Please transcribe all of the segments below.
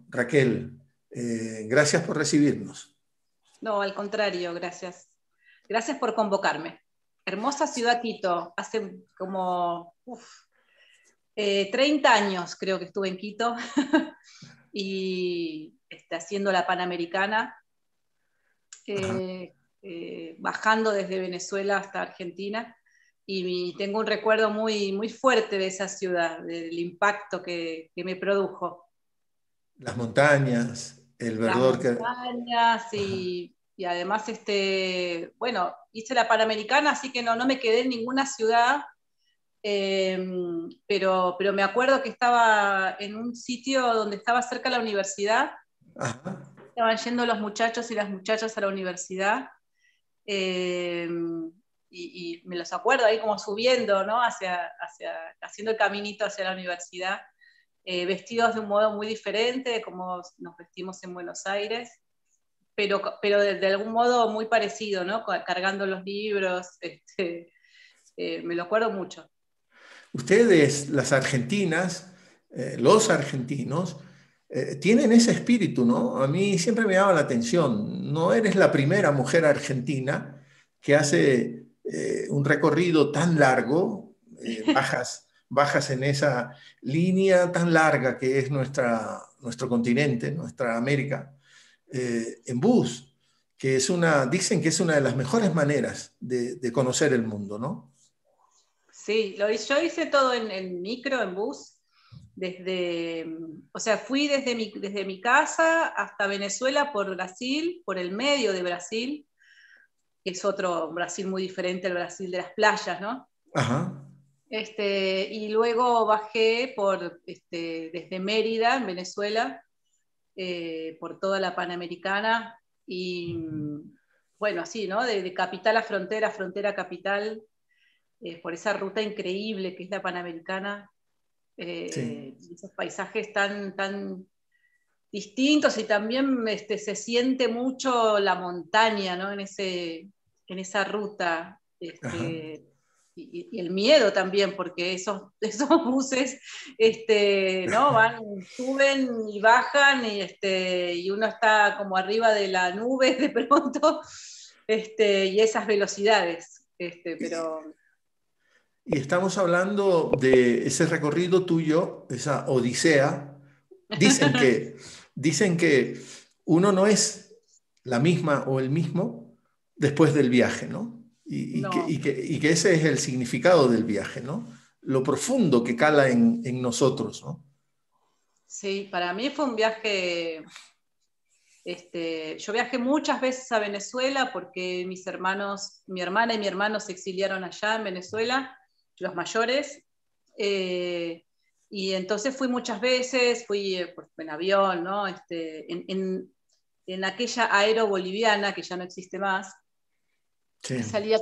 Raquel, gracias por recibirnos. No, al contrario, gracias. Gracias por convocarme. Hermosa ciudad Quito. Hace como 30 años creo que estuve en Quito y haciendo la Panamericana, bajando desde Venezuela hasta Argentina. Y tengo un recuerdo muy, muy fuerte de esa ciudad, del impacto que me produjo. Las montañas, el Las verdor que... montañas y además, bueno, hice la Panamericana, así que no me quedé en ninguna ciudad, pero me acuerdo que estaba en un sitio donde estaba cerca de la universidad. Ajá. Estaban yendo los muchachos y las muchachas a la universidad, y me los acuerdo ahí como subiendo, ¿no? Haciendo el caminito hacia la universidad, vestidos de un modo muy diferente, como nos vestimos en Buenos Aires, pero de algún modo muy parecido, ¿no? Cargando los libros, me lo acuerdo mucho. Ustedes, las argentinas, los argentinos, tienen ese espíritu, ¿no? A mí siempre me llama la atención. No eres la primera mujer argentina que hace un recorrido tan largo, bajas en esa línea tan larga que es nuestro continente, nuestra América, en bus, que dicen que es una de las mejores maneras de conocer el mundo, ¿no? Sí, yo hice todo en micro, en bus, o sea, fui desde mi casa hasta Venezuela por Brasil, por el medio de Brasil, que es otro Brasil muy diferente al Brasil de las playas, ¿no? Ajá. Y luego bajé desde Mérida, en Venezuela, por toda la Panamericana, y bueno, así, ¿no? De capital a frontera, frontera a capital, por esa ruta increíble que es la Panamericana, Sí. esos paisajes tan distintos, y también se siente mucho la montaña, ¿no? En esa ruta, Ajá. y el miedo también, porque esos buses, ¿no? Suben y bajan, y uno está como arriba de la nube de pronto, y esas velocidades, pero... Y estamos hablando de ese recorrido tuyo, esa odisea. Dicen que uno no es la misma o el mismo después del viaje, ¿no? No, Y que ese es el significado del viaje, ¿no? Lo profundo que cala en nosotros, ¿no? sí, para mí fue un viaje. Yo viajé muchas veces a Venezuela porque mi hermana y mi hermano se exiliaron allá en Venezuela, los mayores, y entonces fui muchas veces, fui en avión, ¿no? En aquella aero boliviana que ya no existe más, Sí. salía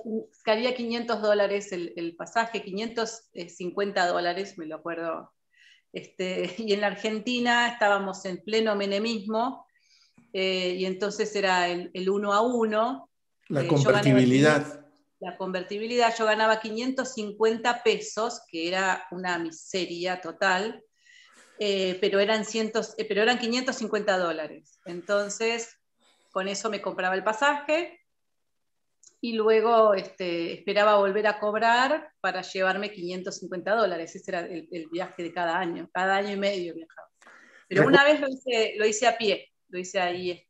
$500 el pasaje, $550, me lo acuerdo. Y en la Argentina estábamos en pleno menemismo, y entonces era el 1 a 1. La Yo ganaba convertibilidad. la convertibilidad, yo ganaba 550 pesos, que era una miseria total, pero eran $550. Entonces, con eso me compraba el pasaje y luego esperaba volver a cobrar para llevarme $550. Ese era el viaje de cada año y medio viajaba. Pero Recu- una vez lo hice a pie, lo hice ahí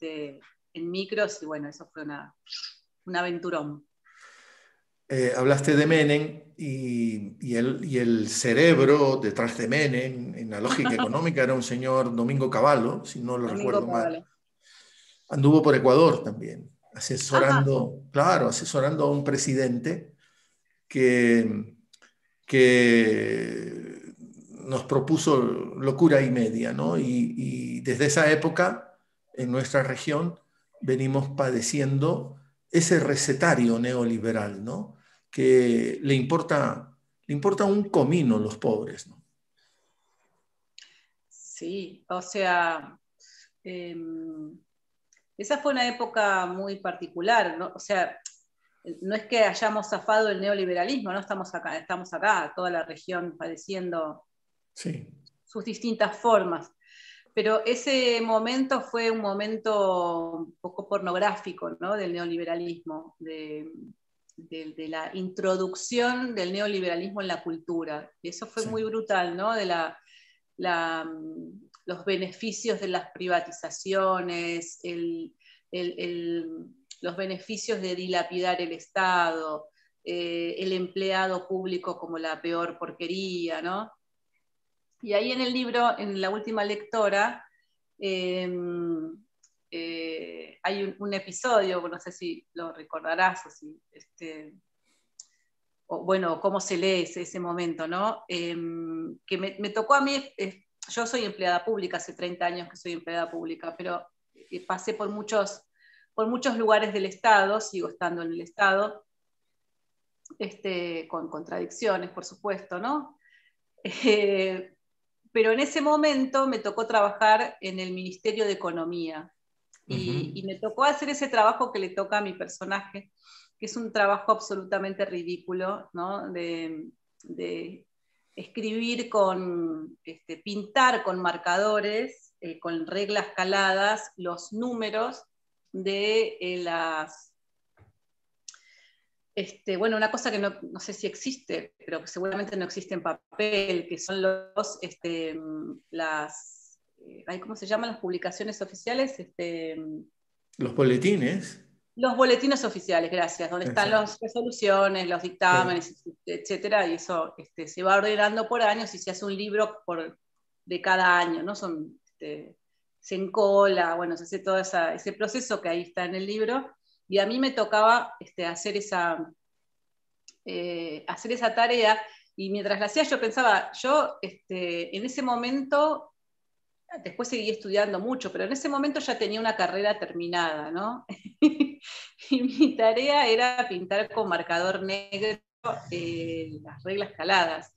en micros, y bueno, eso fue un aventurón. Hablaste de Menem y el cerebro detrás de Menem, en la lógica económica, era un señor Domingo Cavallo, si no lo Domingo recuerdo mal. Cavallo. Anduvo por Ecuador también, Ajá, asesorando a un presidente que, que nos propuso locura y media, ¿no? Y desde esa época, en nuestra región, venimos padeciendo ese recetario neoliberal, ¿no? Que le importa un comino los pobres, ¿no? sí, o sea, eh, esa fue una época muy particular, ¿no? O sea, no es que hayamos zafado el neoliberalismo, no estamos acá, toda la región padeciendo Sí, sus distintas formas. Pero ese momento fue un momento un poco pornográfico, ¿no? Del neoliberalismo, de la introducción del neoliberalismo en la cultura. Y eso fue Sí. muy brutal, ¿no? De los beneficios de las privatizaciones, los beneficios de dilapidar el Estado, el empleado público como la peor porquería, ¿no? Y ahí en el libro, en la última lectora, hay un episodio, no sé si lo recordarás, o si, o, bueno, cómo se lee ese momento, ¿no? Que me tocó a mí, yo soy empleada pública, hace 30 años que soy empleada pública, pero pasé por muchos lugares del Estado, sigo estando en el Estado, con contradicciones, por supuesto, ¿no? Pero en ese momento me tocó trabajar en el Ministerio de Economía y me tocó hacer ese trabajo que le toca a mi personaje, que es un trabajo absolutamente ridículo, ¿no? De escribir pintar con marcadores, con reglas caladas, los números de bueno, una cosa que no sé si existe, pero que seguramente no existe en papel, que son ¿cómo se llaman las publicaciones oficiales? Los boletines. Los boletines oficiales, gracias, donde están Exacto. las resoluciones, los Claro. dictámenes, etcétera, y eso se va ordenando por años y se hace un libro de cada año, ¿no? Se encola, bueno, se hace todo ese proceso que ahí está en el libro, y a mí me tocaba hacer esa tarea, y mientras la hacía yo pensaba, en ese momento, después seguí estudiando mucho, pero en ese momento ya tenía una carrera terminada, ¿no? Y mi tarea era pintar con marcador negro las reglas caladas,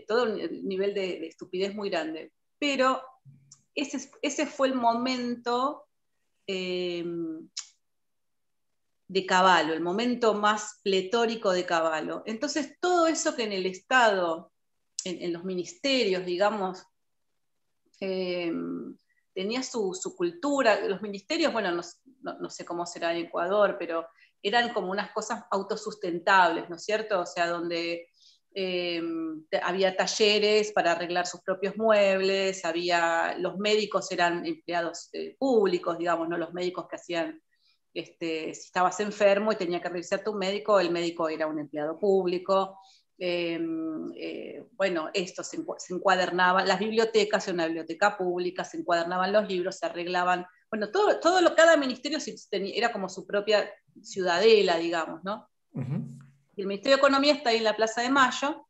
todo un nivel de estupidez muy grande. Pero ese fue el momento de Cavallo, el momento más pletórico de Cavallo. Entonces, todo eso que en el Estado, en los ministerios, digamos, tenía su cultura. Los ministerios, bueno, no sé cómo será en Ecuador, pero eran como unas cosas autosustentables, ¿no es cierto? O sea, donde había talleres para arreglar sus propios muebles, los médicos eran empleados públicos, digamos, ¿no? Los médicos que hacían, si estabas enfermo y tenía que revisar tu médico, el médico era un empleado público. Bueno, esto se encuadernaba, las bibliotecas, en una biblioteca pública, se encuadernaban los libros, se arreglaban, bueno, cada ministerio era como su propia ciudadela, digamos, ¿no? Y el Ministerio de Economía está ahí en la Plaza de Mayo,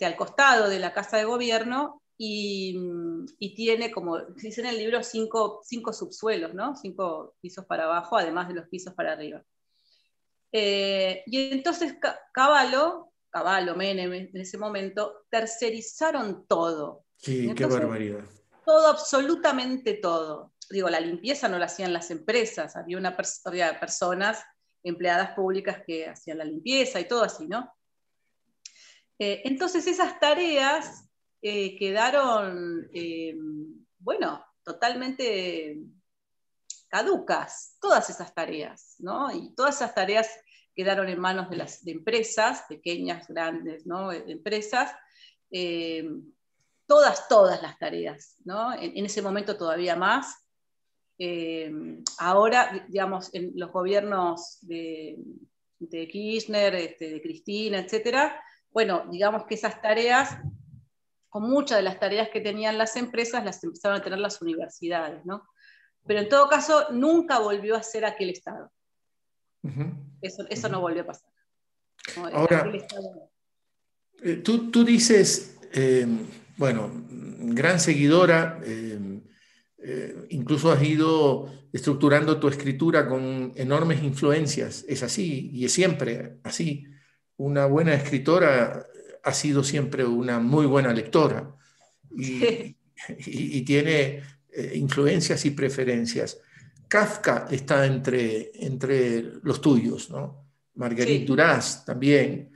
al costado de la Casa de Gobierno, y tiene, como se dice en el libro, cinco subsuelos, ¿no? 5 pisos para abajo, además de los pisos para arriba. Y entonces Cavallo, Menem en ese momento, tercerizaron todo. Sí, qué Entonces, barbaridad. todo, absolutamente todo. Digo, la limpieza no la hacían las empresas, había personas, empleadas públicas que hacían la limpieza y todo así, ¿no? Entonces esas tareas quedaron, bueno, totalmente caducas, todas esas tareas, ¿no? Y todas esas tareas quedaron en manos de empresas, pequeñas, grandes, ¿no? Empresas, todas las tareas, ¿no? En ese momento todavía más. Ahora, digamos, en los gobiernos de Kirchner, de Cristina, etcétera, bueno, digamos que esas tareas, o muchas de las tareas que tenían las empresas, las empezaron a tener las universidades, ¿no? Pero en todo caso, nunca volvió a ser aquel Estado. Eso no volvió a pasar. ¿No? Aquel Ahora, Estado. tú dices, bueno, gran seguidora, incluso has ido estructurando tu escritura con enormes influencias. Es así y es siempre así. Una buena escritora ha sido siempre una muy buena lectora y, Sí, y tiene influencias y preferencias. Kafka está entre los tuyos, ¿no? Marguerite sí. Duras también.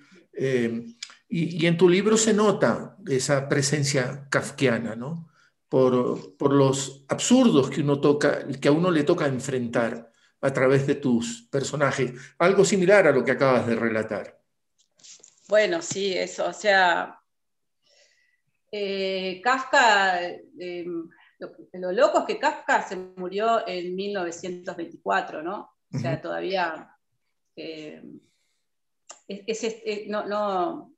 Y en tu libro se nota esa presencia kafkiana, ¿no? por los absurdos que a uno le toca enfrentar a través de tus personajes. Algo similar a lo que acabas de relatar. Bueno, sí, eso, o sea, Kafka, lo loco es que Kafka se murió en 1924, ¿no? O sea, todavía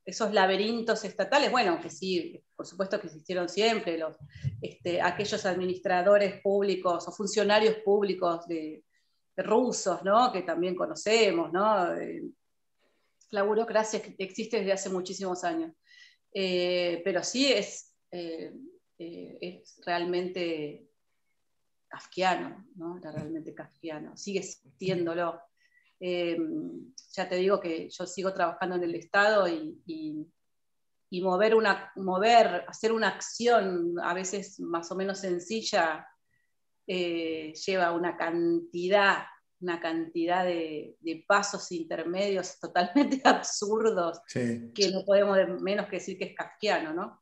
esos laberintos estatales, bueno, que sí, por supuesto que existieron siempre, aquellos administradores públicos o funcionarios públicos de rusos, ¿no? Que también conocemos, ¿no? La burocracia existe desde hace muchísimos años. Pero sí es realmente kafkiano, ¿no? Era realmente kafkiano, sigue siéndolo. Ya te digo que yo sigo trabajando en el Estado y hacer una acción a veces más o menos sencilla lleva una cantidad de pasos intermedios totalmente absurdos, Sí. que no podemos menos que decir que es kafkiano, ¿no?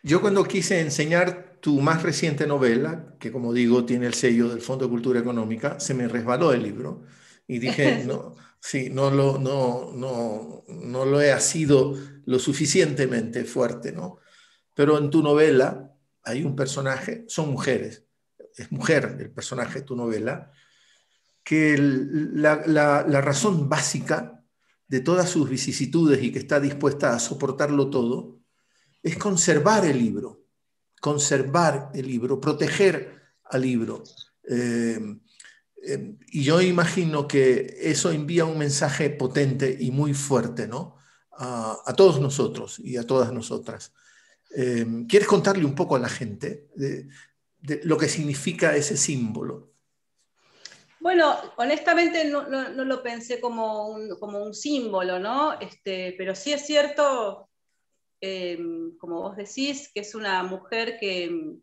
Yo cuando quise enseñar tu más reciente novela, que como digo tiene el sello del Fondo de Cultura Económica, se me resbaló el libro y dije, no, sí, no lo he sido lo suficientemente fuerte, ¿no? Pero en tu novela hay un personaje, son mujeres, es mujer el personaje de tu novela, que la razón básica de todas sus vicisitudes y que está dispuesta a soportarlo todo es conservar el libro, proteger al libro. Y yo imagino que eso envía un mensaje potente y muy fuerte, ¿no? A todos nosotros y a todas nosotras. ¿Quieres contarle un poco a la gente de lo que significa ese símbolo? Bueno, honestamente no lo pensé como un símbolo, ¿no? Pero sí es cierto, como vos decís, que es una mujer que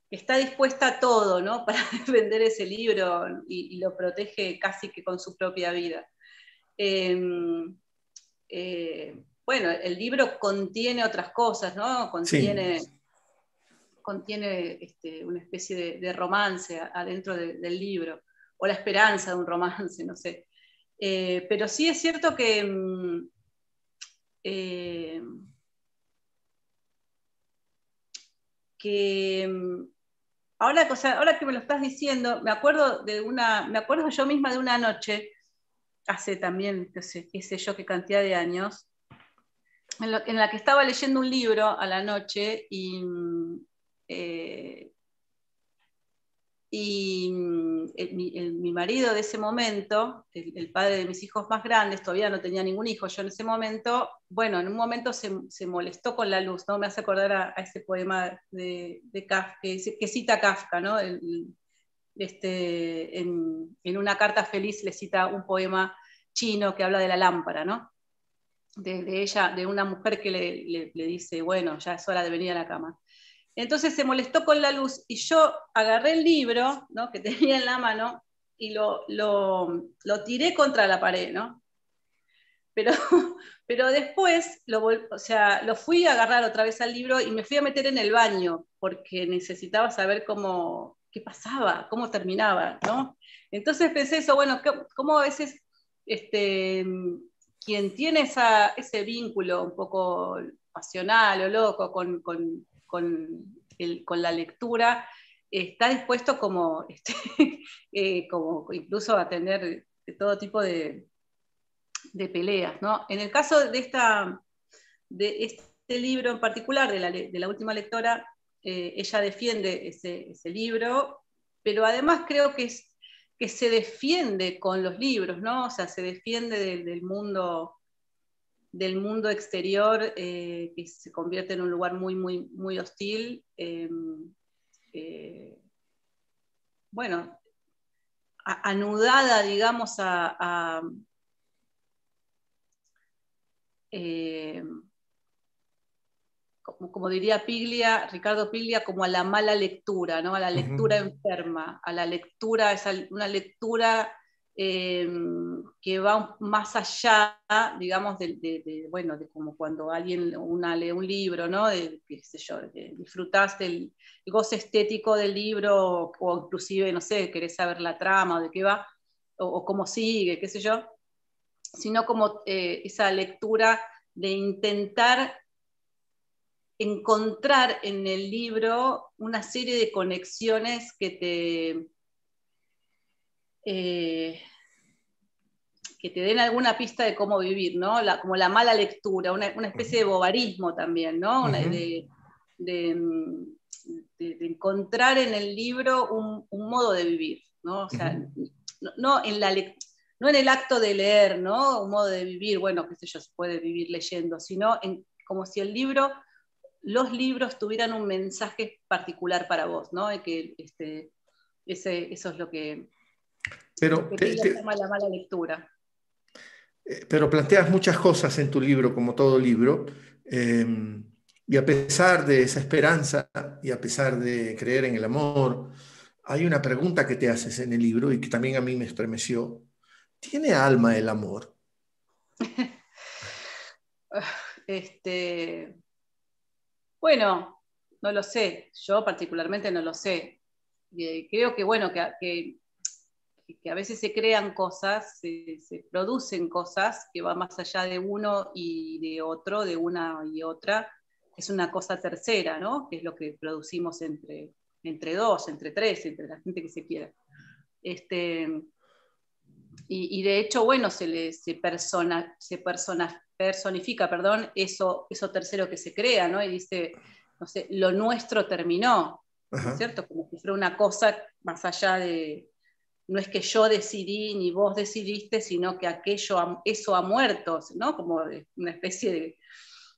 está dispuesta a todo, ¿no? Para defender ese libro y lo protege casi que con su propia vida. Bueno, el libro contiene otras cosas, ¿no? Sí. Contiene una especie de romance adentro del libro, o la esperanza de un romance, no sé. Pero sí es cierto eh, que ahora que me lo estás diciendo, me acuerdo yo misma de una noche, hace también, qué sé yo, qué cantidad de años, en la que estaba leyendo un libro a la noche eh, y mi marido de ese momento, el padre de mis hijos más grandes, todavía no tenía ningún hijo yo en ese momento, bueno, en un momento se molestó con la luz, ¿no? Me hace acordar a ese poema de Kafka, que cita Kafka, ¿no? En una carta feliz le cita un poema chino que habla de la lámpara, ¿no? De ella, de una mujer que le dice, bueno, ya es hora de venir a la cama. Entonces se molestó con la luz y yo agarré el libro, ¿no? Que tenía en la mano y lo tiré contra la pared, ¿no? Pero, pero después o sea, lo fui a agarrar otra vez al libro y me fui a meter en el baño porque necesitaba saber qué pasaba, cómo terminaba, ¿no? Entonces pensé eso, bueno, cómo a veces quien tiene ese vínculo un poco pasional o loco con la lectura, está dispuesto como incluso a tener todo tipo de peleas, ¿no? En el caso de este libro en particular, de la última lectora, ella defiende ese libro, pero además creo que se defiende con los libros, ¿no? O sea, se defiende del mundo exterior, que se convierte en un lugar muy, muy, muy hostil. Bueno, anudada, digamos, eh, como diría Ricardo Piglia, como a la mala lectura, ¿no? A la lectura enferma, a la lectura, una lectura que va más allá, digamos, bueno, de como cuando una lee un libro, ¿no? Qué sé yo, disfrutás del el goce estético del libro, o inclusive, no sé, querés saber la trama, o de qué va, o cómo sigue, qué sé yo, sino como esa lectura de intentar encontrar en el libro una serie de conexiones eh, que te den alguna pista de cómo vivir, ¿no? Como la mala lectura, una especie de bobarismo también, ¿no? De, de encontrar en el libro un modo de vivir, ¿no? O sea, no no en el acto de leer, ¿no? Un modo de vivir, bueno, qué sé yo, se puede vivir leyendo, sino como si los libros tuvieran un mensaje particular para vos, ¿no? Y que eso es lo Pero, que Pilla llama la mala lectura. pero planteas muchas cosas en tu libro, como todo libro, y a pesar de esa esperanza y a pesar de creer en el amor, hay una pregunta que te haces en el libro y que también a mí me estremeció. ¿Tiene alma el amor? Este, bueno, no lo sé, yo particularmente no lo sé. Creo que, bueno, que a veces se crean cosas, se producen cosas que van más allá de uno y de otro, de una y otra. Es una cosa tercera, ¿no? Que es lo que producimos entre dos, entre tres, entre la gente que se quiera. Este, y de hecho, bueno, personifica, perdón, eso tercero que se crea, ¿no? Y dice, no sé, lo nuestro terminó, ¿no es Ajá, cierto? Como si fuera una cosa más allá no es que yo decidí ni vos decidiste, sino que eso ha muerto, ¿no? Como una especie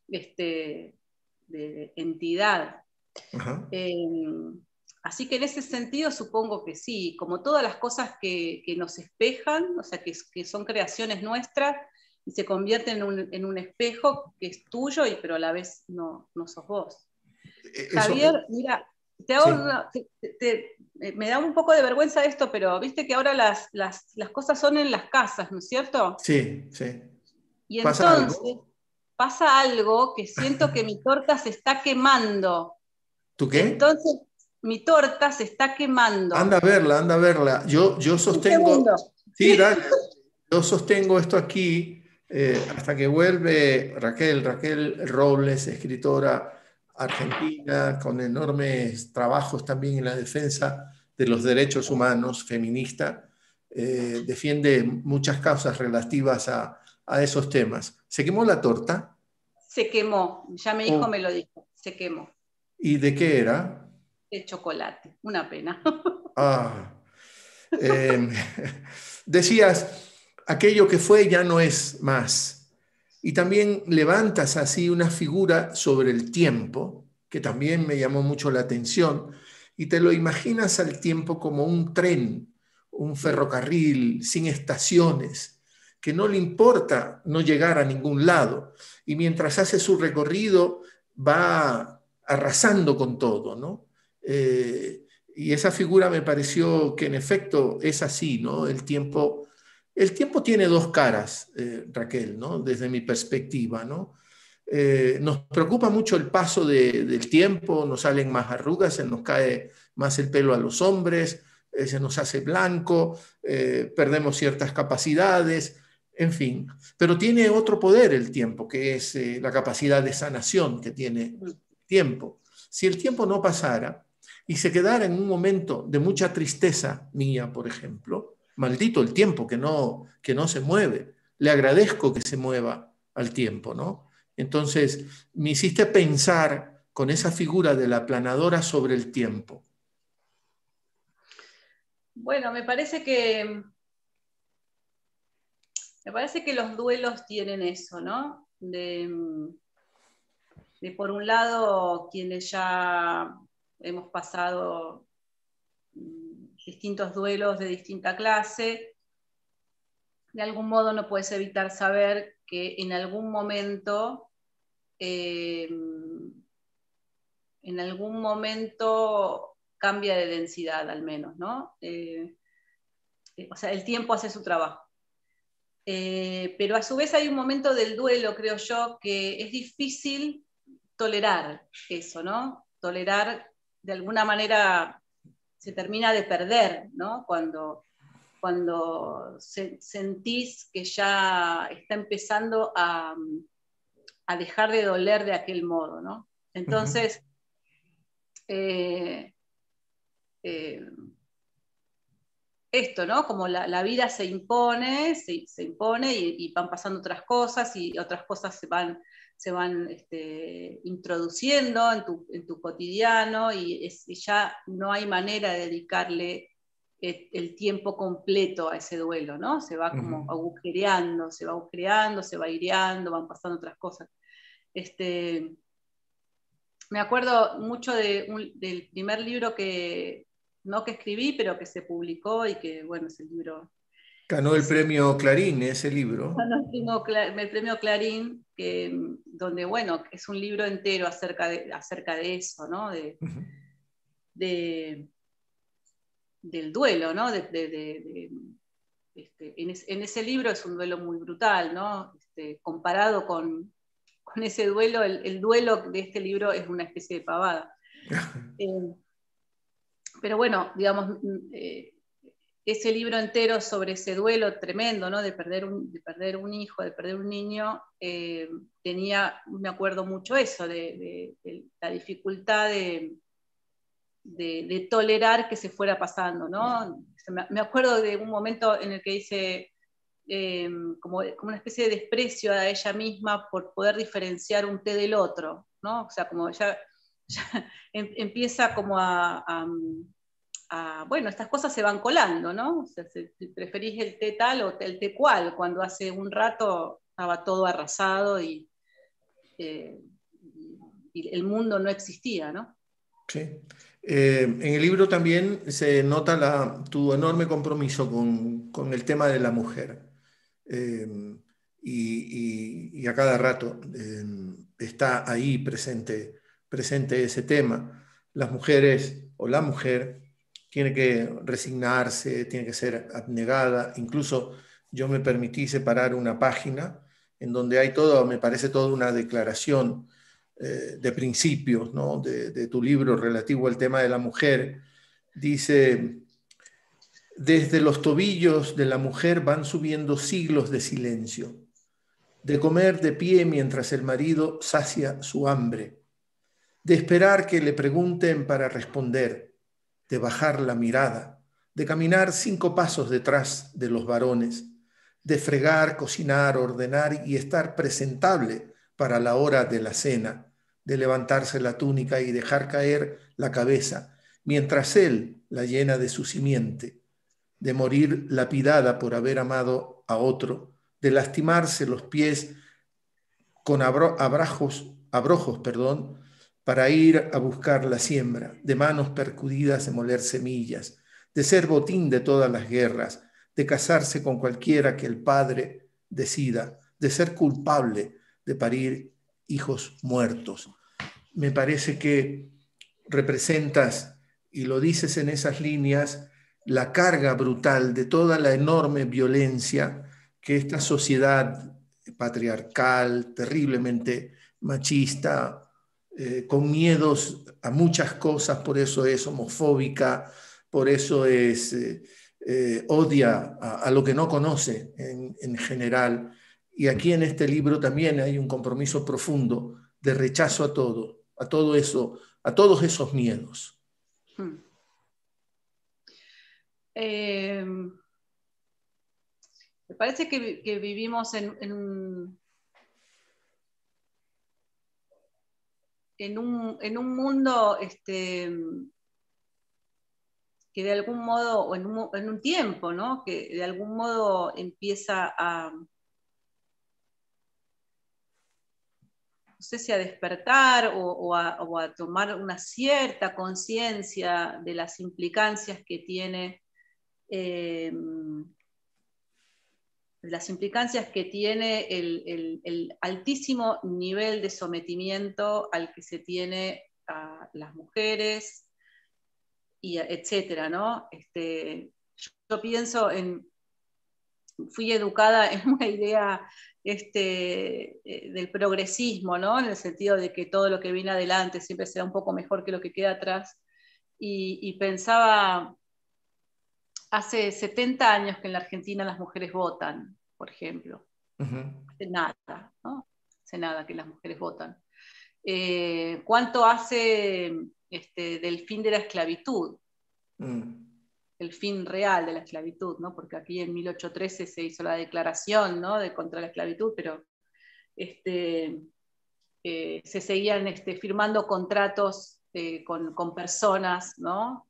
de entidad. ajá. Eh, Así que en ese sentido supongo que sí, como todas las cosas que nos espejan, o sea, que son creaciones nuestras y se convierten en un espejo que es tuyo, pero a la vez no sos vos. Eso, Javier, mira, sí, me da un poco de vergüenza esto, pero viste que ahora las cosas son en las casas, ¿no es cierto? sí, sí. Y ¿Pasa entonces algo? pasa algo que siento que mi torta se está quemando. ¿Tú qué? Entonces, mi torta se está quemando. Anda a verla, anda a verla. Yo Un sostengo, segundo. sí, Sí. dale, yo sostengo esto aquí hasta que vuelve Raquel Robles, escritora argentina, con enormes trabajos también en la defensa de los derechos humanos, feminista, defiende muchas causas relativas a esos temas. ¿Se quemó la torta? Se quemó. Ya mi hijo Oh, me lo dijo. Se quemó. ¿y de qué era? De chocolate. Una pena. Ah, eh, decías, aquello que fue ya no es más. Y también levantas así una figura sobre el tiempo, que también me llamó mucho la atención, y te lo imaginas al tiempo como un tren, un ferrocarril sin estaciones, que no le importa no llegar a ningún lado, y mientras hace su recorrido va arrasando con todo, ¿no? Y esa figura me pareció que en efecto es así, ¿no? El tiempo tiene dos caras, Raquel, ¿no? Desde mi perspectiva, ¿no? Nos preocupa mucho el paso del tiempo, nos salen más arrugas, se nos cae más el pelo a los hombres, se nos hace blanco, perdemos ciertas capacidades, en fin. Pero tiene otro poder el tiempo, que es la capacidad de sanación que tiene el tiempo. Si el tiempo no pasara y se quedara en un momento de mucha tristeza mía, por ejemplo, maldito el tiempo que no se mueve. Le agradezco que se mueva al tiempo, ¿no? Entonces, me hiciste pensar con esa figura de la planadora sobre el tiempo. Bueno, me parece que los duelos tienen eso, ¿no? De por un lado, quienes ya hemos pasado distintos duelos de distinta clase, de algún modo no puedes evitar saber que eh, en algún momento cambia de densidad al menos, ¿no? o sea, el tiempo hace su trabajo. Pero a su vez hay un momento del duelo, creo yo, que es difícil tolerar eso, ¿no? Tolerar, de alguna manera, se termina de perder, ¿no? Cuando sentís que ya está empezando a dejar de doler de aquel modo, ¿no? Entonces, eh, eh, esto, ¿no? Como la vida se impone, se impone y van pasando otras cosas y otras cosas se van introduciendo en tu cotidiano y ya no hay manera de dedicarle el tiempo completo a ese duelo, ¿no? Se va como agujereando, se va aireando, van pasando otras cosas. Me acuerdo mucho del primer libro no que escribí, pero que se publicó y que, bueno, ese libro... Ganó el premio Clarín, ese libro. El premio Clarín, donde, bueno, es un libro entero acerca de eso, ¿no? Del duelo, ¿no? En ese libro es un duelo muy brutal, ¿no? Comparado con ese duelo, el duelo de este libro es una especie de pavada. Pero bueno, digamos, ese libro entero sobre ese duelo tremendo, ¿no? De perder un hijo, de perder un niño, me acuerdo mucho eso, de la dificultad de tolerar que se fuera pasando, ¿no? Me acuerdo de un momento en el que dice como una especie de desprecio a ella misma por poder diferenciar un té del otro, ¿no? O sea, como ya empieza como bueno, estas cosas se van colando, ¿no? O sea, si preferís el té tal o el té cual, cuando hace un rato estaba todo arrasado y el mundo no existía, ¿no? Sí. En el libro también se nota tu enorme compromiso con el tema de la mujer. Y a cada rato está ahí presente ese tema. Las mujeres o la mujer tiene que resignarse, tiene que ser abnegada. Incluso yo me permití separar una página en donde hay todo, me parece toda una declaración de principios, ¿no? de tu libro relativo al tema de la mujer. Dice: desde los tobillos de la mujer van subiendo siglos de silencio, de comer de pie mientras el marido sacia su hambre, de esperar que le pregunten para responder, de bajar la mirada, de caminar 5 pasos detrás de los varones, de fregar, cocinar, ordenar y estar presentable para la hora de la cena, de levantarse la túnica y dejar caer la cabeza, mientras él la llena de su simiente, de morir lapidada por haber amado a otro, de lastimarse los pies con abrojos, para ir a buscar la siembra, de manos percudidas de moler semillas, de ser botín de todas las guerras, de casarse con cualquiera que el padre decida, de ser culpable de parir hijos muertos. Me parece que representas, y lo dices en esas líneas, la carga brutal de toda la enorme violencia que esta sociedad patriarcal, terriblemente machista, con miedos a muchas cosas, por eso es homofóbica, por eso odia a lo que no conoce en general. Y aquí en este libro también hay un compromiso profundo de rechazo a todo eso, a todos esos miedos. Me parece que vivimos en un mundo que de algún modo, o en un tiempo, ¿no? Que de algún modo empieza no sé si a despertar o a tomar una cierta conciencia de las implicancias que tiene el altísimo nivel de sometimiento al que se tiene a las mujeres, y etcétera, ¿no? yo pienso fui educada en una idea del progresismo, ¿no? En el sentido de que todo lo que viene adelante siempre será un poco mejor que lo que queda atrás. Y pensaba, hace 70 años que en la Argentina las mujeres votan, por ejemplo. Hace nada, ¿no? Hace nada que las mujeres votan. ¿Cuánto hace del fin de la esclavitud? El fin real de la esclavitud, ¿no? Porque aquí en 1813 se hizo la declaración, ¿no?, contra la esclavitud, pero se seguían firmando contratos con personas, ¿no?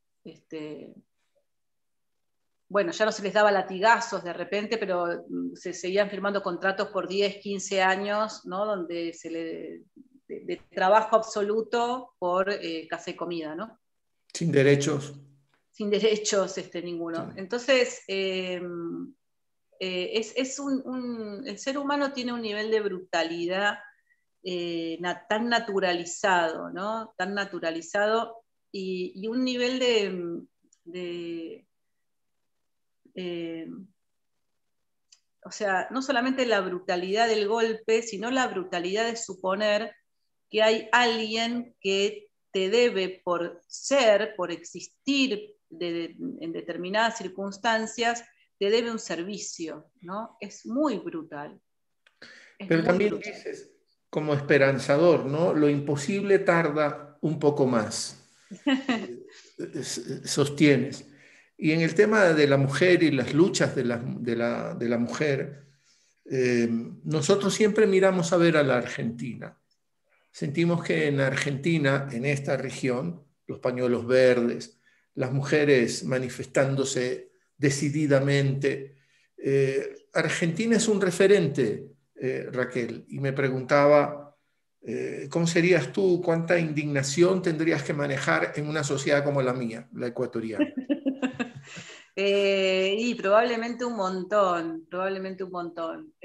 Bueno, ya no se les daba latigazos de repente, pero se seguían firmando contratos por 10, 15 años, ¿no?, donde de trabajo absoluto por casa y comida, ¿no? Sin derechos. Sin derechos ninguno. Sí. Entonces, el ser humano tiene un nivel de brutalidad tan naturalizado, ¿no? Tan naturalizado, y un nivel o sea, no solamente la brutalidad del golpe, sino la brutalidad de suponer que hay alguien que te debe, por ser, por existir en determinadas circunstancias, te debe un servicio, ¿no? Es muy brutal. Pero también dices, como esperanzador, ¿no? Lo imposible tarda un poco más. Sostienes. Y en el tema de la mujer y las luchas de la mujer, nosotros siempre miramos a ver a la Argentina. Sentimos que en Argentina, en esta región, los pañuelos verdes, las mujeres manifestándose decididamente, Argentina es un referente, Raquel, y me preguntaba, ¿cómo serías tú? ¿Cuánta indignación tendrías que manejar en una sociedad como la mía, la ecuatoriana? Y probablemente un montón, probablemente un montón.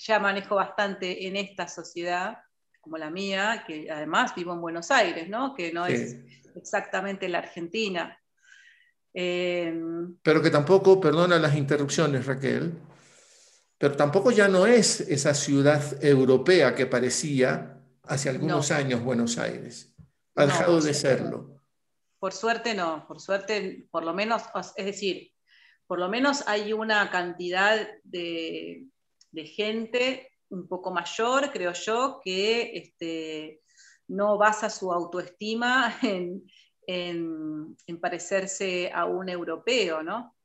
Ya manejo bastante en esta sociedad, como la mía, que además vivo en Buenos Aires, ¿no? Que no es exactamente la Argentina. Pero que tampoco, perdona las interrupciones, Raquel, pero tampoco ya no es esa ciudad europea que parecía hace algunos No, años Buenos Aires. Ha no, dejado por de suerte no. serlo. Por suerte no, por suerte, por lo menos, es decir, por lo menos hay una cantidad de gente un poco mayor, creo yo, que no basa su autoestima en parecerse a un europeo, ¿no?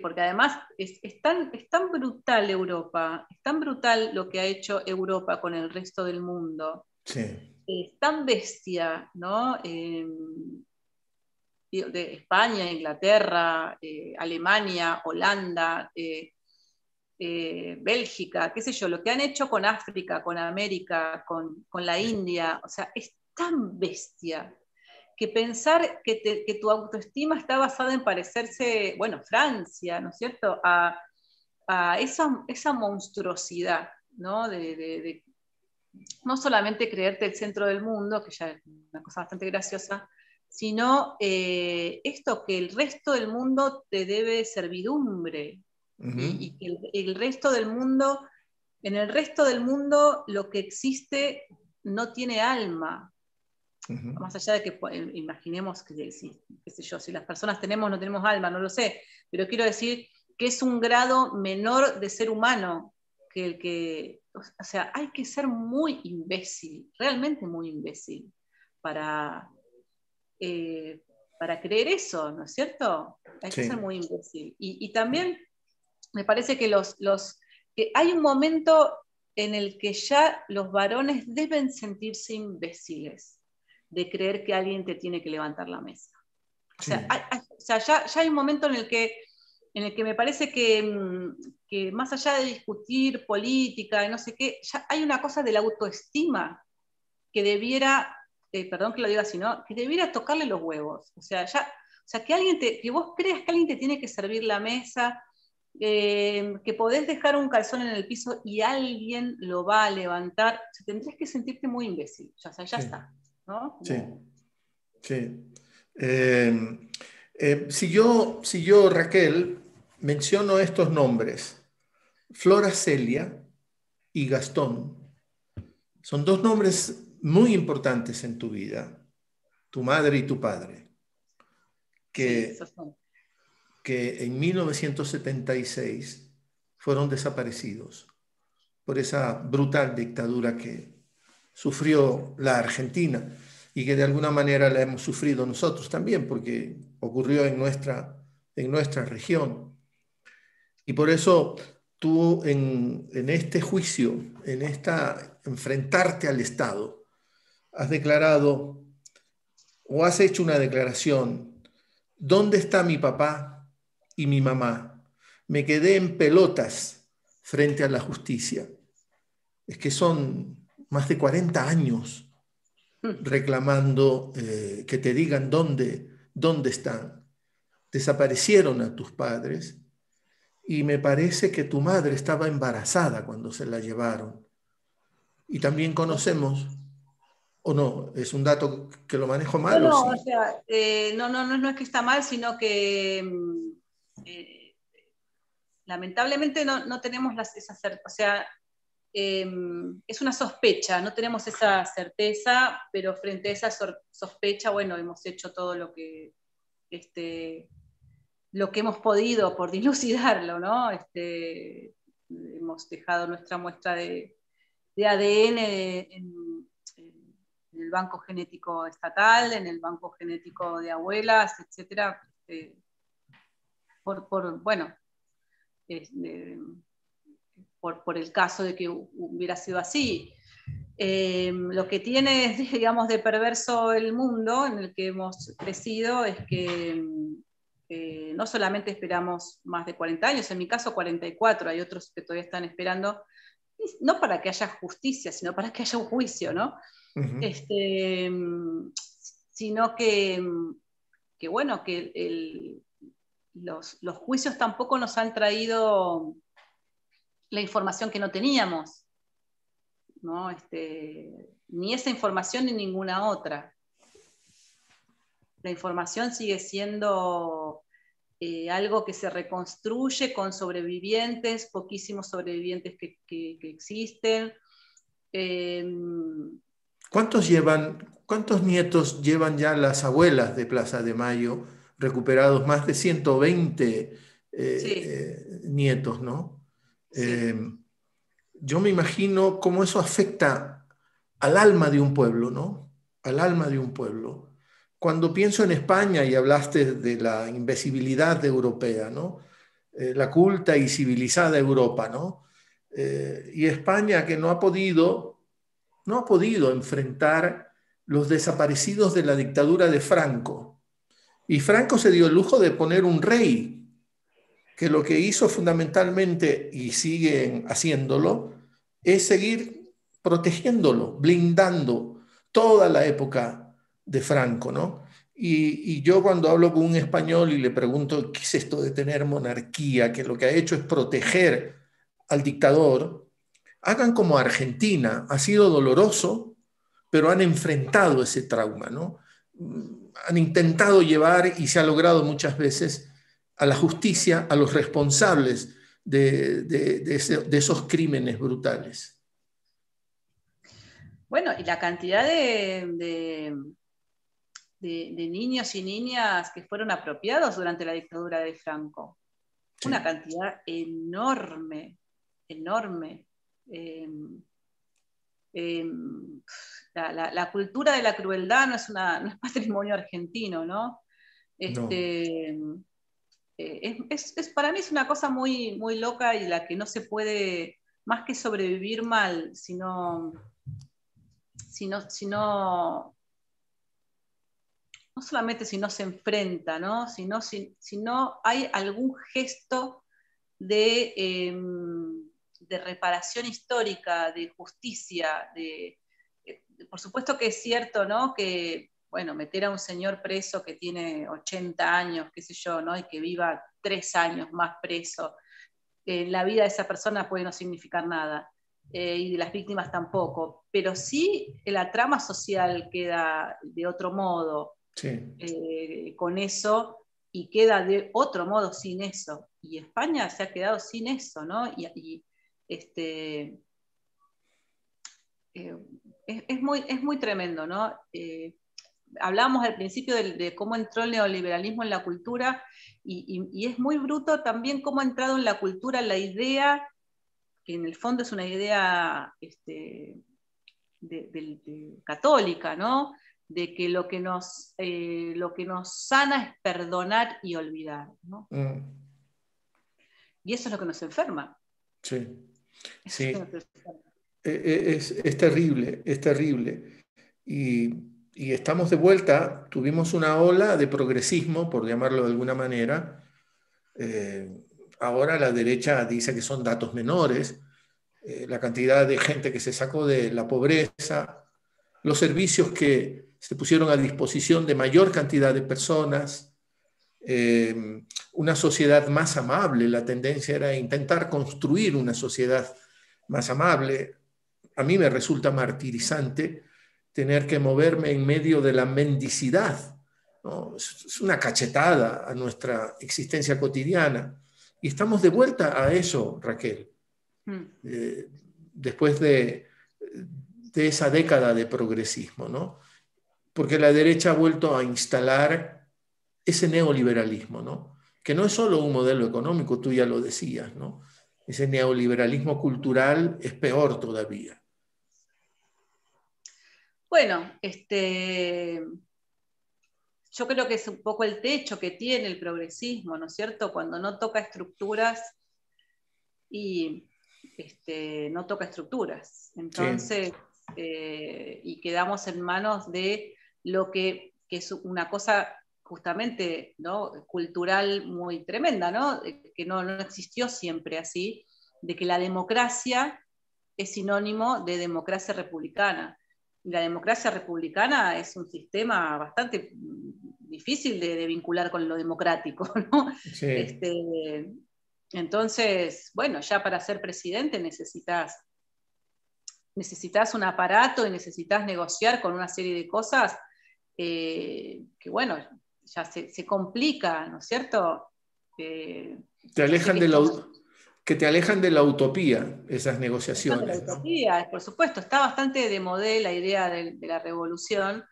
Porque además es tan brutal Europa, es tan brutal lo que ha hecho Europa con el resto del mundo, Sí. es tan bestia, ¿no? De España, Inglaterra, Alemania, Holanda, Bélgica, qué sé yo, lo que han hecho con África, con América, con la India, o sea, es tan bestia que pensar que tu autoestima está basada en parecerse, bueno, Francia, ¿no es cierto?, a esa monstruosidad, ¿no? No solamente creerte el centro del mundo, que ya es una cosa bastante graciosa, sino esto, que el resto del mundo te debe servidumbre, y que el resto del mundo, en el resto del mundo lo que existe no tiene alma. Más allá de que imaginemos que, qué sé yo, si las personas tenemos o no tenemos alma, no lo sé, pero quiero decir que es un grado menor de ser humano que el que, o sea, hay que ser muy imbécil, realmente muy imbécil, para, para creer eso, ¿no es cierto? Hay que ser Sí. muy imbécil. Y también me parece que que hay un momento en el que ya los varones deben sentirse imbéciles de creer que alguien te tiene que levantar la mesa. O sea, ya hay un momento en el que me parece que más allá de discutir política y no sé qué, ya hay una cosa de la autoestima que debiera, perdón que lo diga así, ¿no?, que debiera tocarle los huevos. O sea, que vos creas que alguien te tiene que servir la mesa, que podés dejar un calzón en el piso y alguien lo va a levantar, o sea, tendrías que sentirte muy imbécil, o sea, ya está, ¿no? Sí, sí. Eh, Si yo, Raquel, menciono estos nombres, Flora Celia y Gastón, son dos nombres muy importantes en tu vida, tu madre y tu padre, Sí, que, esos son. que en 1976 fueron desaparecidos por esa brutal dictadura que sufrió la Argentina y que de alguna manera la hemos sufrido nosotros también, porque ocurrió en nuestra región. Y por eso tú en este juicio, enfrentarte al Estado, has declarado o has hecho una declaración: ¿dónde está mi papá y mi mamá? Me quedé en pelotas frente a la justicia. Es que son más de 40 años reclamando que te digan dónde están. Desaparecieron a tus padres y me parece que tu madre estaba embarazada cuando se la llevaron. Y también conocemos, o no, es un dato que lo manejo No, mal o no, o sí. sea, no es que está mal, sino que eh, lamentablemente no tenemos esa certeza, o sea, es una sospecha, no tenemos esa certeza, pero frente a esa sospecha, bueno, hemos hecho todo lo que hemos podido por dilucidarlo, ¿no? Hemos dejado nuestra muestra de ADN en el banco genético estatal, en el banco genético de abuelas, etcétera, bueno, este, por el caso de que hubiera sido así. Lo que tiene, digamos, de perverso el mundo en el que hemos crecido es que no solamente esperamos más de 40 años, en mi caso 44, hay otros que todavía están esperando, no para que haya justicia, sino para que haya un juicio, ¿no? Ujú. Sino que bueno, que los juicios tampoco nos han traído la información que no teníamos, ¿no? Ni esa información ni ninguna otra. La información sigue siendo algo que se reconstruye con sobrevivientes, poquísimos sobrevivientes que existen. Eh, ¿Cuántos nietos llevan ya las abuelas de Plaza de Mayo recuperados? Más de 120 sí, nietos, ¿no? sí. Eh, yo me imagino cómo eso afecta al alma de un pueblo, ¿no? Al alma de un pueblo. Cuando pienso en España, y hablaste de la invisibilidad europea, ¿no? La culta y civilizada Europa, ¿no? Y España que no ha podido enfrentar los desaparecidos de la dictadura de Franco. Y Franco se dio el lujo de poner un rey, que lo que hizo fundamentalmente, y siguen haciéndolo, es seguir protegiéndolo, blindando toda la época de Franco, ¿no? Y yo cuando hablo con un español y le pregunto qué es esto de tener monarquía, que lo que ha hecho es proteger al dictador, hagan como Argentina, ha sido doloroso, pero han enfrentado ese trauma, ¿no? Han intentado llevar, y se ha logrado muchas veces, a la justicia a los responsables de esos crímenes brutales. Bueno, y la cantidad de niños y niñas que fueron apropiados durante la dictadura de Franco. Una Sí, cantidad enorme, enorme. Eh, eh, la cultura de la crueldad no es patrimonio argentino, ¿no? no. Este, para mí es una cosa muy, muy loca y la que no se puede, más que sobrevivir mal, sino no solamente si no se enfrenta, ¿no? Si no hay algún gesto de reparación histórica, de justicia, por supuesto que es cierto, ¿no? Que, bueno, meter a un señor preso que tiene 80 años, qué sé yo, ¿no? Y que viva 3 años más preso, la vida de esa persona puede no significar nada. Y de las víctimas tampoco, pero sí la trama social queda de otro modo Sí. con eso. y queda de otro modo sin eso. Y España se ha quedado sin eso, ¿no? Es muy tremendo, ¿no? Hablábamos al principio de cómo entró el neoliberalismo en la cultura, y es muy bruto también cómo ha entrado en la cultura la idea, que en el fondo es una idea católica, ¿no? De que lo que nos sana es perdonar y olvidar, ¿no? Y eso es lo que nos enferma. Sí, Eso es lo sí. que nos enferma. Es terrible, es terrible. Y estamos de vuelta, tuvimos una ola de progresismo, por llamarlo de alguna manera. Ahora la derecha dice que son datos menores, la cantidad de gente que se sacó de la pobreza, los servicios que se pusieron a disposición de mayor cantidad de personas, una sociedad más amable. La tendencia era intentar construir una sociedad más amable. A mí me resulta martirizante tener que moverme en medio de la mendicidad, ¿no? Es una cachetada a nuestra existencia cotidiana. Y estamos de vuelta a eso, Raquel. Después de esa década de progresismo, ¿no? Porque la derecha ha vuelto a instalar ese neoliberalismo, ¿no? Que no es solo un modelo económico, tú ya lo decías, ¿no? Ese neoliberalismo cultural es peor todavía. Bueno, yo creo que es un poco el techo que tiene el progresismo, ¿no es cierto? Cuando no toca estructuras y no toca estructuras. Sí. Entonces, y quedamos en manos de lo que es una cosa justamente, ¿no?, cultural muy tremenda, ¿no? Que no existió siempre así, de que la democracia es sinónimo de democracia republicana. La democracia republicana es un sistema bastante difícil de vincular con lo democrático, ¿no? Sí. Entonces, bueno, ya para ser presidente necesitas un aparato y necesitas negociar con una serie de cosas que, bueno, ya se complica, ¿no es cierto? Te Yo sé alejan que de la, esto que te alejan de la utopía, esas de la negociaciones, ¿no? utopía, por supuesto, está bastante de modé la idea de la revolución,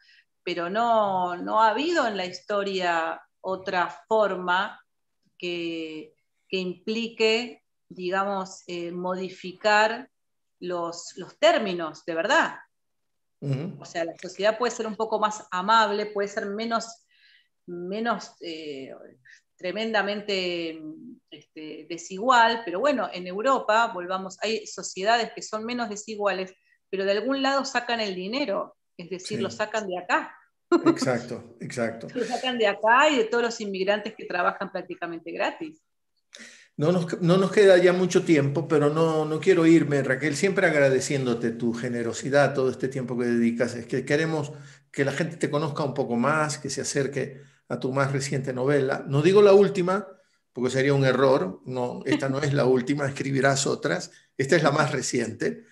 pero no ha habido en la historia otra forma que, que implique, digamos, modificar los términos, de verdad. O sea, la sociedad puede ser un poco más amable, puede ser menos tremendamente desigual, pero bueno, en Europa, volvamos, hay sociedades que son menos desiguales, pero de algún lado sacan el dinero, es decir, lo Sí, sacan de acá. exacto, exacto. Lo sacan de acá y de todos los inmigrantes que trabajan prácticamente gratis. No nos queda ya mucho tiempo, pero no quiero irme, Raquel, siempre agradeciéndote tu generosidad, todo este tiempo que dedicas. Es que queremos que la gente te conozca un poco más, que se acerque a tu más reciente novela. No digo la última, porque sería un error. No, esta no es la última, escribirás otras. Esta es la más reciente,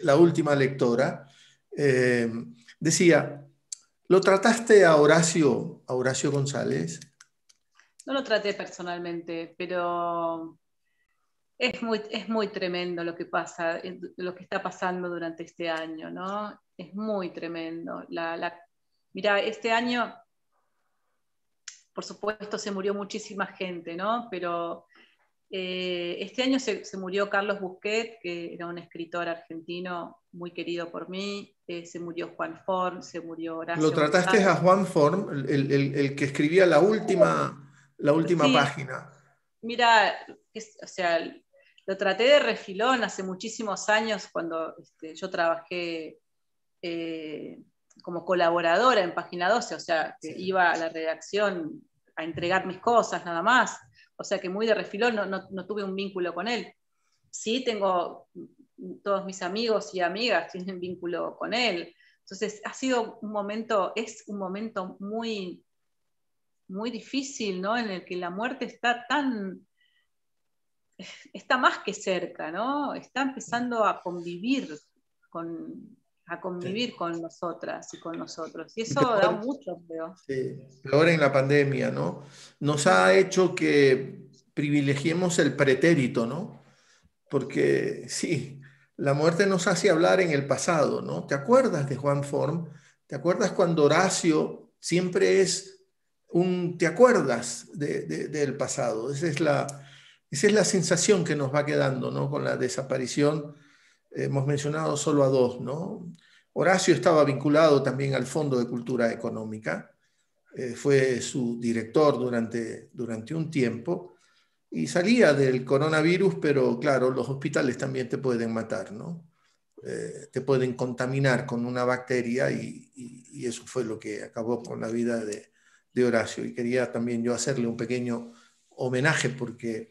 La última lectora. Eh, Decía, ¿lo trataste a Horacio González? No lo traté personalmente, pero es muy tremendo lo que pasa, lo que está pasando durante este año, ¿no? Es muy tremendo. Mira, este año, por supuesto, se murió muchísima gente, ¿no? Pero este año se murió Carlos Busquet, que era un escritor argentino muy querido por mí, se murió Juan Forn, se murió ¿Lo Horacio trataste a González. Juan Form, el que escribía la última Sí, página? mira, o sea, lo traté de refilón hace muchísimos años cuando yo trabajé eh, como colaboradora en Página 12, o sea, que Sí. iba a la redacción a entregar mis cosas nada más, o sea que muy de refilón no tuve un vínculo con él. Sí tengo, todos mis amigos y amigas tienen vínculo con él, entonces ha sido un momento, es un momento muy, muy difícil, ¿no? En el que la muerte está más que cerca, ¿no? Está empezando a convivir a Sí. convivir con nosotras y con nosotros. Y Y eso da peor, mucho, creo. sí, peor en la pandemia, ¿no? Nos ha hecho que privilegiemos el pretérito, ¿no? Porque sí, la muerte nos hace hablar en el pasado, ¿no? ¿Te acuerdas de Juan Form? ¿Te acuerdas cuando Horacio siempre es un, te acuerdas del pasado? Esa es la sensación que nos va quedando, ¿no? Con la desaparición, hemos mencionado solo a dos, ¿no? Horacio estaba vinculado también al Fondo de Cultura Económica, fue su director durante un tiempo y salía del coronavirus, pero claro, los hospitales también te pueden matar, ¿no? Te pueden contaminar con una bacteria y eso fue lo que acabó con la vida de Horacio. Y quería también yo hacerle un pequeño homenaje porque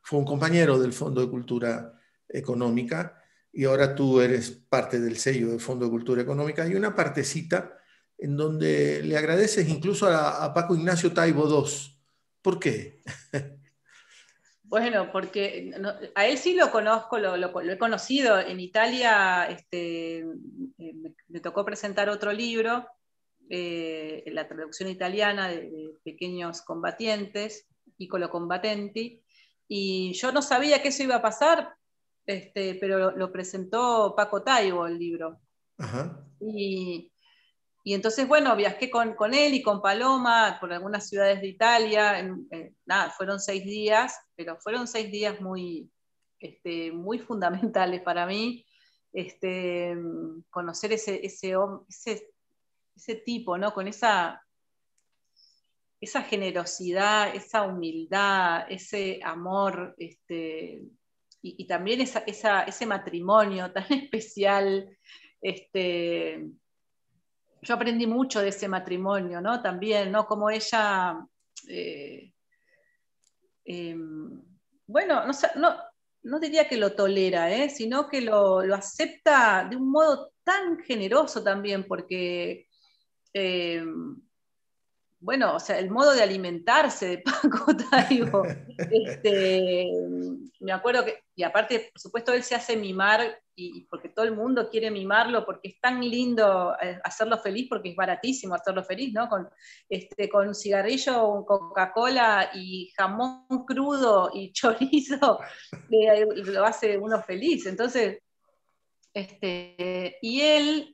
fue un compañero del Fondo de Cultura Económica y ahora tú eres parte del sello del Fondo de Cultura Económica. Hay una partecita en donde le agradeces incluso a Paco Ignacio Taibo II. ¿Por qué? Bueno, porque a él sí lo conozco, lo he conocido. En Italia me tocó presentar otro libro, en la traducción italiana de Pequeños Combatientes, Piccolo Combattenti, y yo no sabía que eso iba a pasar, pero lo presentó Paco Taibo el libro. Ajá. Y, y entonces, bueno, viajé con él y con Paloma por algunas ciudades de Italia. Nada, fueron 6 días, pero fueron 6 días muy fundamentales para mí. Conocer ese tipo, ¿no? Con esa generosidad, esa humildad, ese amor, y también ese matrimonio tan especial. Este, yo aprendí mucho de ese matrimonio, ¿no? También, ¿no? Como ella, eh, eh, bueno, no diría que lo tolera, sino que lo acepta de un modo tan generoso también, porque eh, bueno, o sea, el modo de alimentarse de Paco Taibo, me acuerdo que, y aparte, por supuesto, él se hace mimar, y porque todo el mundo quiere mimarlo, porque es tan lindo hacerlo feliz, porque es baratísimo hacerlo feliz, ¿no? Con cigarrillo, Coca-Cola y jamón crudo y chorizo, lo hace uno feliz. Entonces, y él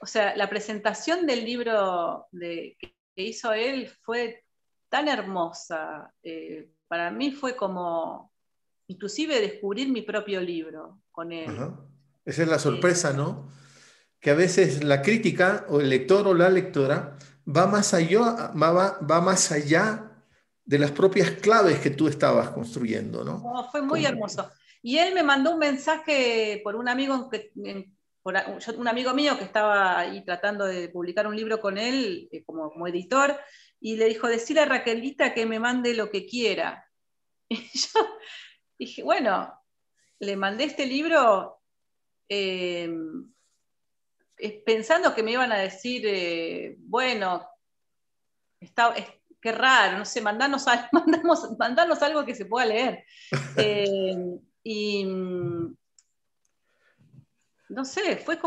o sea, la presentación del libro que hizo él fue tan hermosa. Para mí fue como, inclusive, descubrir mi propio libro con él. Ajá. Esa es la Eh, sorpresa, ¿no? Que a veces la crítica o el lector o la lectora va más allá de las propias claves que tú estabas construyendo, ¿no? no, fue muy Como, hermoso. Y él me mandó un mensaje por un amigo, un amigo mío que estaba ahí tratando de publicar un libro con él, como editor, y le dijo, decirle a Raquelita que me mande lo que quiera. Y yo dije, bueno, le mandé este libro, eh, pensando que me iban a decir, bueno, qué raro, no sé, mandanos algo que se pueda leer. Eh, y no sé, fue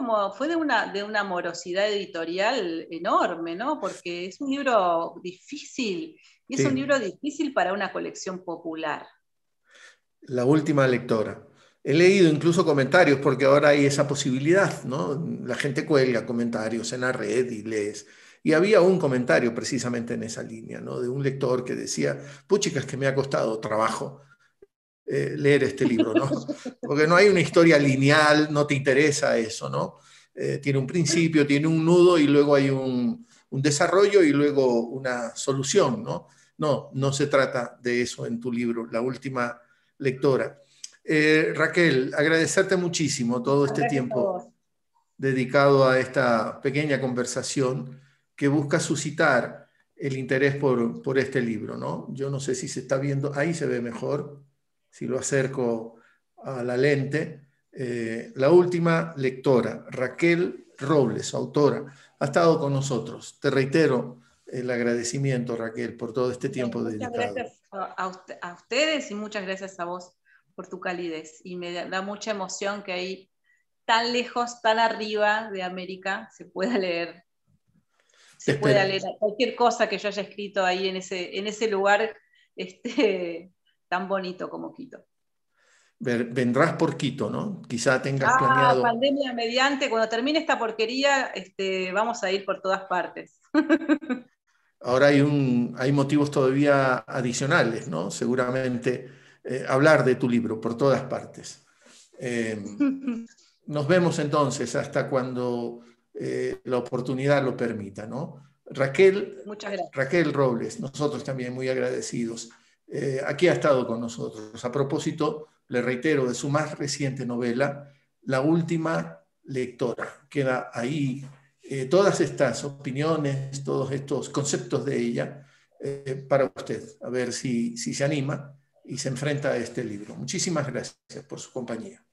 de una amorosidad editorial enorme, ¿no? Porque es un libro difícil, y es un sí, libro difícil para una colección popular. la última lectora. He leído incluso comentarios porque ahora hay esa posibilidad, ¿no? La gente cuelga comentarios en la red y lees. Y había un comentario precisamente en esa línea, ¿no? De un lector que decía, puchicas que me ha costado trabajo leer este libro, ¿no? Porque no hay una historia lineal, no te interesa eso, ¿no? Tiene un principio, tiene un nudo y luego hay un desarrollo y luego una solución, ¿no? No, no se trata de eso en tu libro, La Última Lectora. Raquel, agradecerte muchísimo todo este Gracias a tiempo vos. dedicado a esta pequeña conversación que busca suscitar el interés por este libro, ¿no? Yo no sé si se está viendo, ahí se ve mejor, si lo acerco a la lente. La última lectora, Raquel Robles, autora, ha estado con nosotros. Te reitero el agradecimiento, Raquel, por todo este tiempo Muchas dedicado. gracias a ustedes, y muchas gracias a vos por tu calidez. Y me da mucha emoción que ahí tan lejos, tan arriba de América, se pueda leer. Se pueda leer cualquier cosa que yo haya escrito ahí en ese lugar tan bonito como Quito. Vendrás por Quito, ¿no? Quizá tengas planeado. Pandemia mediante, cuando termine esta porquería, vamos a ir por todas partes. Ahora hay motivos todavía adicionales, ¿no? Seguramente hablar de tu libro por todas partes. Nos vemos entonces hasta cuando la oportunidad lo permita, ¿no? Muchas gracias. Raquel Robles, nosotros también muy agradecidos. Aquí ha estado con nosotros. A propósito, le reitero, de su más reciente novela, La última lectora. Queda ahí todas estas opiniones, todos estos conceptos de ella para usted, a ver si se anima y se enfrenta a este libro. Muchísimas gracias por su compañía.